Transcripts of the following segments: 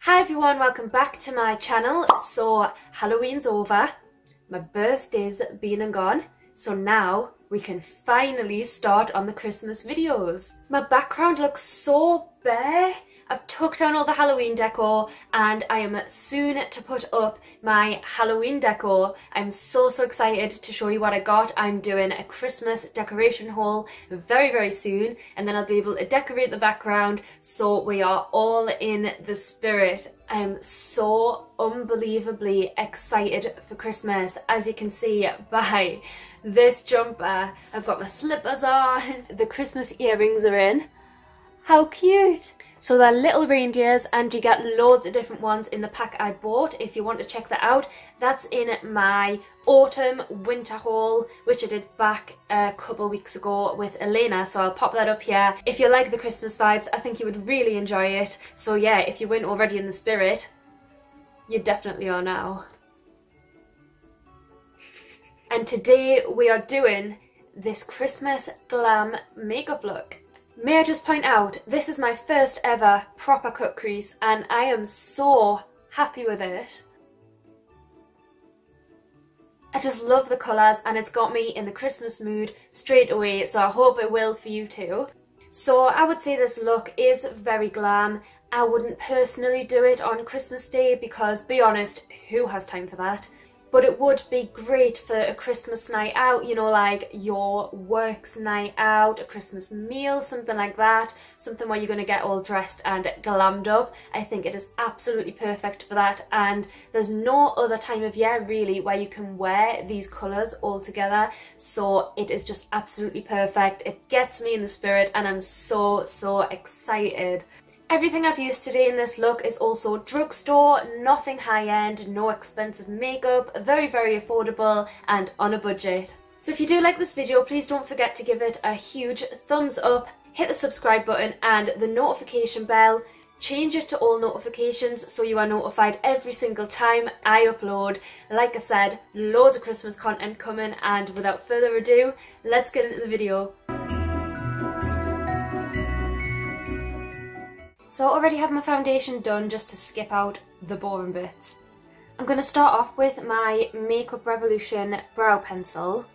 Hi everyone, welcome back to my channel. So Halloween's over, my birthday's been and gone, so now we can finally start on the Christmas videos. My background looks so bare. I've tucked down all the Halloween decor and I am soon to put up my Halloween decor. I'm so excited to show you what I got. I'm doing a Christmas decoration haul very soon, and then I'll be able to decorate the background so we are all in the spirit. I'm so unbelievably excited for Christmas, as you can see by this jumper. I've got my slippers on, the Christmas earrings are in. How cute! So they're little reindeers and you get loads of different ones in the pack I bought. If you want to check that out, that's in my autumn winter haul, which I did back a couple weeks ago with Elena, so I'll pop that up here. If you like the Christmas vibes, I think you would really enjoy it. So yeah, if you weren't already in the spirit, you definitely are now. And today we are doing this Christmas glam makeup look. May I just point out, this is my first ever proper cut crease and I am so happy with it. I just love the colours and it's got me in the Christmas mood straight away, so I hope it will for you too. So I would say this look is very glam. I wouldn't personally do it on Christmas Day because, be honest, who has time for that? But it would be great for a Christmas night out, you know, like your works night out, a Christmas meal, something like that. Something where you're going to get all dressed and glammed up. I think it is absolutely perfect for that, and there's no other time of year really where you can wear these colours all together. So it is just absolutely perfect. It gets me in the spirit and I'm so excited. Everything I've used today in this look is also drugstore, nothing high-end, no expensive makeup, very affordable and on a budget. So if you do like this video, please don't forget to give it a huge thumbs up, hit the subscribe button and the notification bell. Change it to all notifications so you are notified every single time I upload. Like I said, loads of Christmas content coming, and without further ado, let's get into the video. So I already have my foundation done, just to skip out the boring bits. I'm going to start off with my Makeup Revolution brow pencil.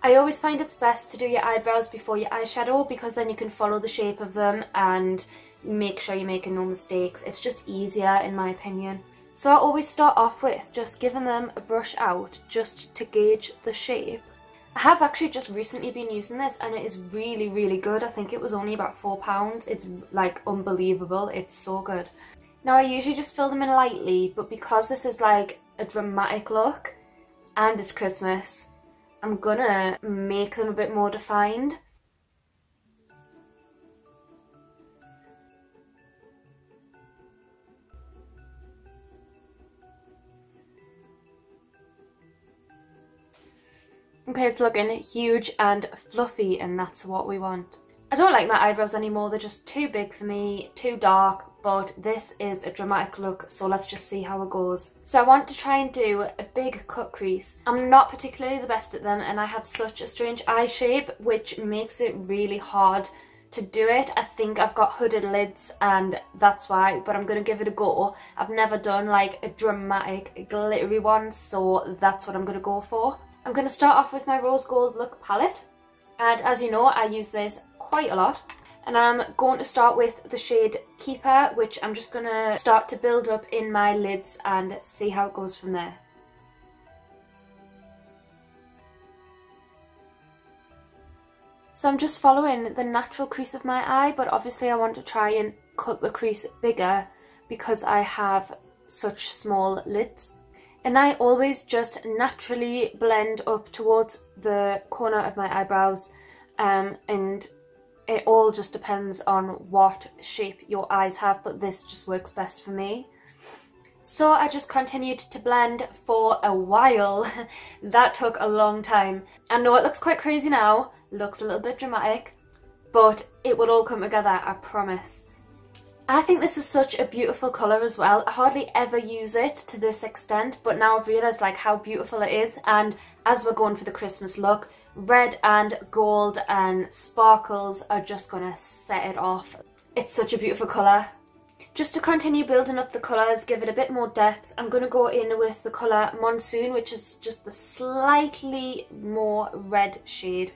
I always find it's best to do your eyebrows before your eyeshadow because then you can follow the shape of them and make sure you're making no mistakes. It's just easier in my opinion. So I always start off with just giving them a brush out just to gauge the shape. I have actually just recently been using this and it is really good. I think it was only about £4. It's like unbelievable. It's so good. Now I usually just fill them in lightly, but because this is like a dramatic look and it's Christmas, I'm gonna make them a bit more defined. Okay, it's looking huge and fluffy and that's what we want. I don't like my eyebrows anymore, they're just too big for me, too dark, but this is a dramatic look, so let's just see how it goes. So I want to try and do a big cut crease. I'm not particularly the best at them and I have such a strange eye shape which makes it really hard to do it. I think I've got hooded lids and that's why, but I'm going to give it a go. I've never done like a dramatic glittery one, so that's what I'm going to go for. I'm going to start off with my Rose Gold Look palette, and as you know I use this quite a lot, and I'm going to start with the shade Keeper, which I'm just going to start to build up in my lids and see how it goes from there. So I'm just following the natural crease of my eye, but obviously I want to try and cut the crease bigger because I have such small lids. And I always just naturally blend up towards the corner of my eyebrows, and it all just depends on what shape your eyes have, but this just works best for me. So I just continued to blend for a while. That took a long time. I know it looks quite crazy now, looks a little bit dramatic, but it will all come together, I promise. I think this is such a beautiful colour as well. I hardly ever use it to this extent, but now I've realised like how beautiful it is, and as we're going for the Christmas look, red and gold and sparkles are just gonna set it off. It's such a beautiful colour. Just to continue building up the colours, give it a bit more depth, I'm going to go in with the colour Monsoon, which is just the slightly more red shade.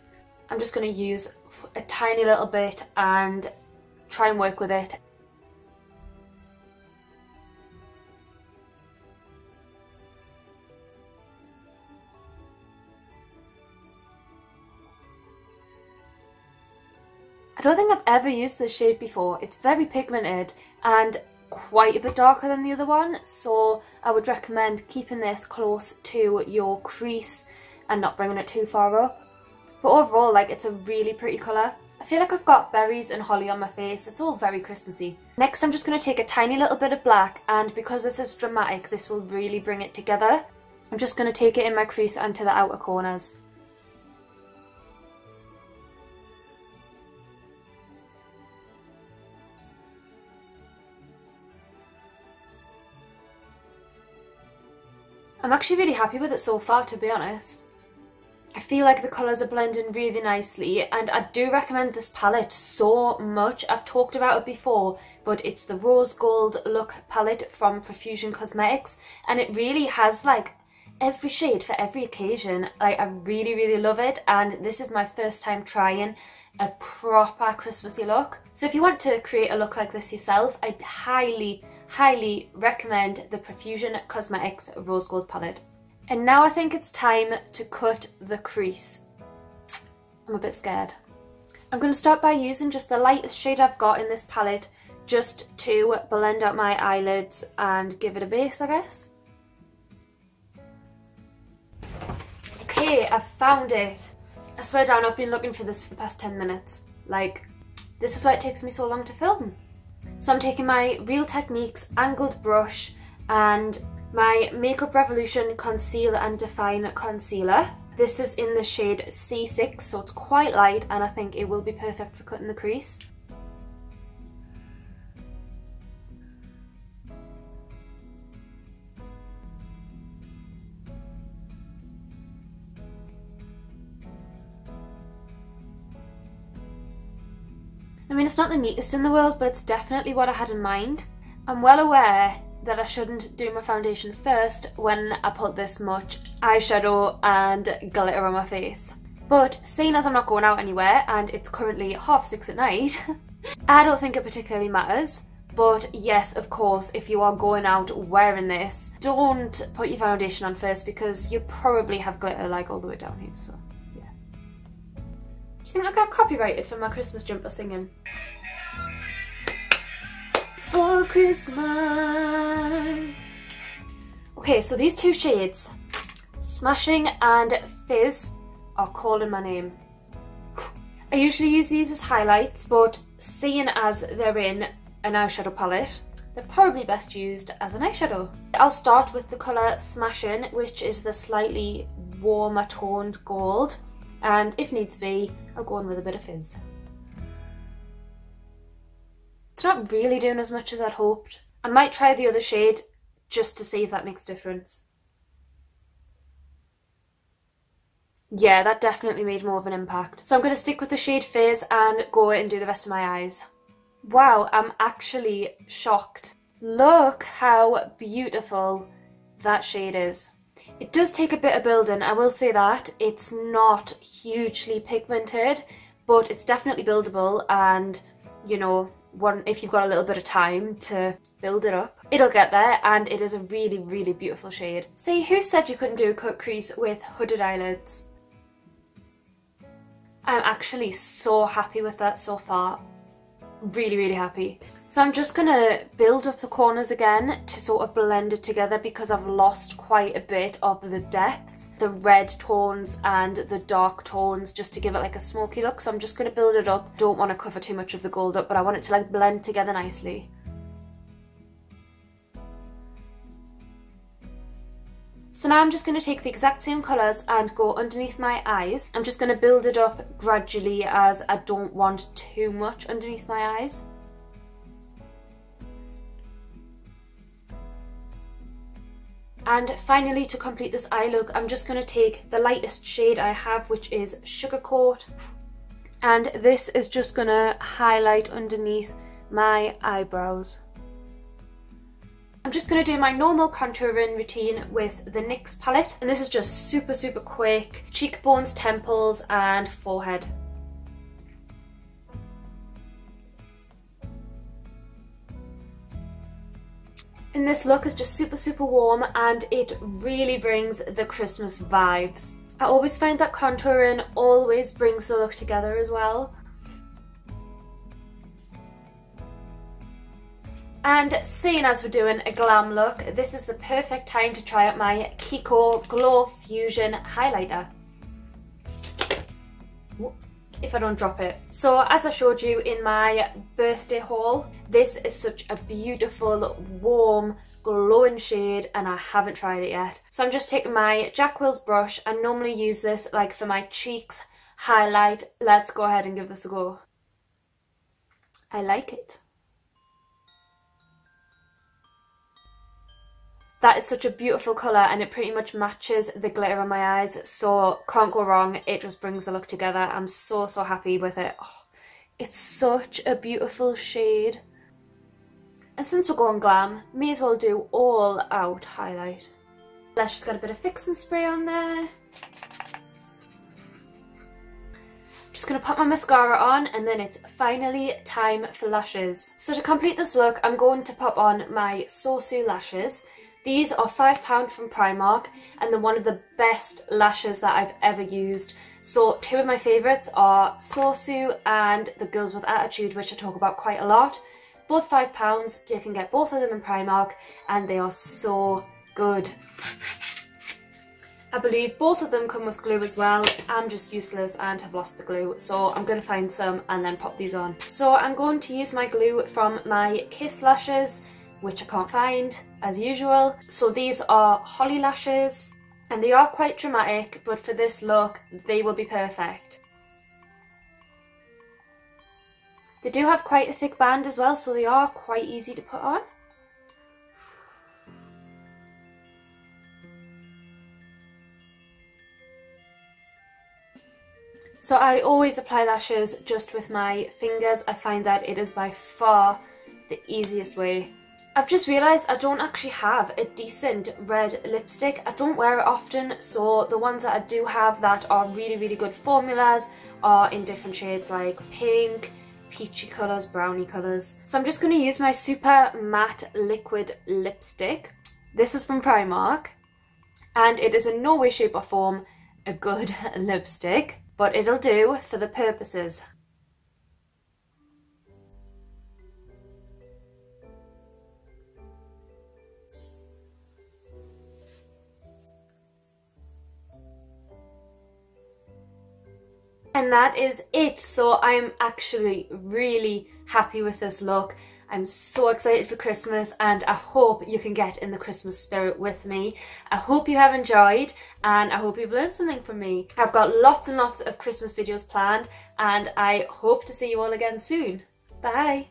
I'm just going to use a tiny little bit and try and work with it. I don't think I've ever used this shade before. It's very pigmented and quite a bit darker than the other one, so I would recommend keeping this close to your crease and not bringing it too far up. But overall, like, it's a really pretty colour. I feel like I've got berries and holly on my face. It's all very Christmassy. Next, I'm just going to take a tiny little bit of black, and because this is dramatic, this will really bring it together. I'm just going to take it in my crease and to the outer corners. I'm actually really happy with it so far, to be honest. I feel like the colours are blending really nicely, and I do recommend this palette so much. I've talked about it before, but it's the Rose Gold Look palette from Profusion Cosmetics, and it really has like every shade for every occasion. Like, I really love it, and this is my first time trying a proper Christmassy look. So if you want to create a look like this yourself, I'd highly recommend the Profusion Cosmetics Rose Gold palette. And now I think it's time to cut the crease. I'm a bit scared. I'm going to start by using just the lightest shade I've got in this palette, just to blend out my eyelids and give it a base, I guess. Okay, I've found it. I swear down, I've been looking for this for the past 10 minutes. Like, this is why it takes me so long to film. So I'm taking my Real Techniques angled brush and my Makeup Revolution Conceal and Define Concealer. This is in the shade C6, so it's quite light, and I think it will be perfect for cutting the crease. I mean, it's not the neatest in the world, but it's definitely what I had in mind. I'm well aware that I shouldn't do my foundation first when I put this much eyeshadow and glitter on my face. But seeing as I'm not going out anywhere and it's currently 6:30 at night, I don't think it particularly matters. But yes, of course, if you are going out wearing this, don't put your foundation on first, because you probably have glitter like all the way down here, so yeah. Do you think I got copyrighted for my Christmas jumper singing? For Christmas. Okay, so these two shades, Smashing and Fizz, are calling my name. I usually use these as highlights, but seeing as they're in an eyeshadow palette, they're probably best used as an eyeshadow. I'll start with the colour Smashing, which is the slightly warmer toned gold, and if needs be, I'll go in with a bit of Fizz. It's not really doing as much as I'd hoped. I might try the other shade just to see if that makes a difference. Yeah, that definitely made more of an impact. So I'm going to stick with the shade Fizz and go and do the rest of my eyes. Wow, I'm actually shocked. Look how beautiful that shade is. It does take a bit of building, I will say that. It's not hugely pigmented, but it's definitely buildable, and, you know, if you've got a little bit of time to build it up, it'll get there, and it is a really beautiful shade. See, who said you couldn't do a cut crease with hooded eyelids? I'm actually so happy with that so far. Really happy. So I'm just gonna build up the corners again to sort of blend it together, because I've lost quite a bit of the depth, the red tones and the dark tones, just to give it like a smoky look. So I'm just going to build it up. Don't want to cover too much of the gold up, but I want it to like blend together nicely. So now I'm just going to take the exact same colours and go underneath my eyes. I'm just going to build it up gradually, as I don't want too much underneath my eyes. And finally, to complete this eye look, I'm just going to take the lightest shade I have, which is Sugar Coat, and this is just going to highlight underneath my eyebrows. I'm just going to do my normal contouring routine with the NYX palette, and this is just super quick. Cheekbones, temples and forehead. And this look is just super warm, and it really brings the Christmas vibes. I always find that contouring always brings the look together as well. And seeing as we're doing a glam look, this is the perfect time to try out my Kiko Glow Fusion highlighter. If I don't drop it. So as I showed you in my birthday haul, this is such a beautiful, warm, glowing shade, and I haven't tried it yet. So I'm just taking my Jack Wills brush. I normally use this like for my cheeks highlight. Let's go ahead and give this a go. I like it. That is such a beautiful colour, and it pretty much matches the glitter on my eyes, so can't go wrong. It just brings the look together. I'm so happy with it. Oh, it's such a beautiful shade. And since we're going glam, may as well do all out highlight. Let's just get a bit of fixing spray on there. Just going to pop my mascara on, and then it's finally time for lashes. So to complete this look, I'm going to pop on my SOSU lashes. These are £5 from Primark, and they're one of the best lashes that I've ever used. So two of my favourites are SOSU and the Girls with Attitude, which I talk about quite a lot. Both £5, you can get both of them in Primark, and they are so good. I believe both of them come with glue as well. I'm just useless and have lost the glue, so I'm going to find some and then pop these on. So I'm going to use my glue from my Kiss lashes, which I can't find as usual. So these are Holly lashes, and they are quite dramatic, but for this look they will be perfect. They do have quite a thick band as well, so they are quite easy to put on. So I always apply lashes just with my fingers. I find that it is by far the easiest way. I've just realised I don't actually have a decent red lipstick. I don't wear it often, so the ones that I do have that are really good formulas are in different shades like pink, peachy colours, brownie colours. So I'm just going to use my super matte liquid lipstick. This is from Primark, and it is in no way, shape or form a good lipstick, but it'll do for the purposes. And that is it. So I'm actually really happy with this look. I'm so excited for Christmas, and I hope you can get in the Christmas spirit with me. I hope you have enjoyed, and I hope you've learned something from me. I've got lots and lots of Christmas videos planned, and I hope to see you all again soon. Bye!